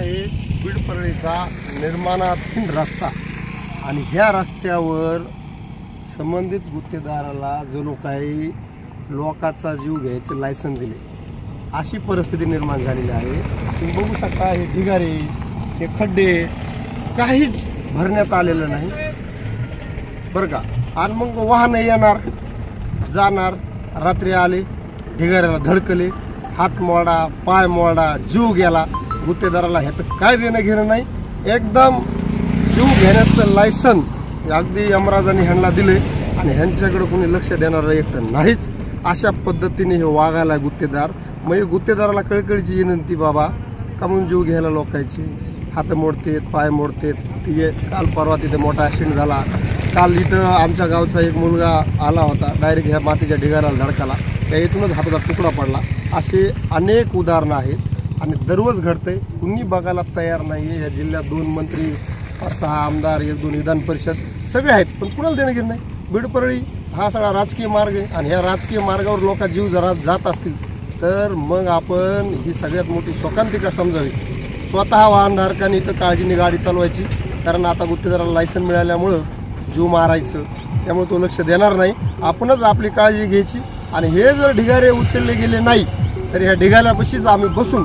आहे बीड परळीचा निर्माणाधीन रस्ता आणि ह्या रस्त्यावर संबंधित गुत्तेदाराला जणू काही लोकांचा जीव घ्यायचे लायसन दिले अशी परिस्थिती निर्माण झालेली आहे। तुम्ही बघू शकता हे ढिगारे हे खड्डे काहीच भरण्यात आलेलं नाही बरं का। आणि मग वाहन येणार जाणार, रात्री आले ढिगाऱ्याला धडकले, हात मोडा पाय मोडा जीव गेला, गुत्तेदाराला ह्याचं काय देणं घेणं नाही। एकदम जीव घेण्याचं लायसन अगदी यमराजांनी ह्यांना दिले आणि ह्यांच्याकडे कोणी लक्ष देणार एक तर नाहीच। अशा पद्धतीने हे वागायला गुत्तेदार। मग गुत्तेदाराला कळकळीची विनंती, बाबा कमून जीव घ्यायला लोकांचे हात मोडतेत पाय मोडतेत। तिथे काल परवा तिथे मोठा ॲक्सिडेंट झाला। काल इथं आमच्या गावचा एक मुलगा आला होता, डायरेक्ट ह्या मातीच्या ढिगाऱ्याला धडकला, त्या इथूनच हाताचा तुकडा पडला। असे अनेक उदाहरणं आहेत आणि दररोज घडतंय, कुणी बघायला तयार नाही आहे। या जिल्ह्यात 2 मंत्री 6 आमदार 1-2 विधान परिषद सगळे आहेत, पण कुणाला देणं घेणं नाही। बीड परळी हा सगळा राजकीय मार्ग आहे आणि ह्या राजकीय मार्गावर लोक जीव जरा जात असतील तर मग आपण ही सगळ्यात मोठी शोकांतिका समजावी। स्वतः वाहनधारकांनी इथं काळजीने गाडी चालवायची, कारण आता गुत्तेदाराला लायसन मिळाल्यामुळं जीव मारायचं, त्यामुळे तो लक्ष देणार नाही। आपणच आपली काळजी घ्यायची आणि हे जर ढिगारे उचलले गेले नाही तर ह्या ढिगाऱ्यापाशीच आम्ही बसून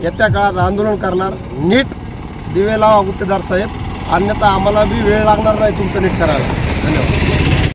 येत्या काळात आंदोलन करणार। नीट दिवे लावा गुत्तेदार साहेब, अन्यथा आम्हाला बी वेळ लागणार नाही तुमचं नीट करायला।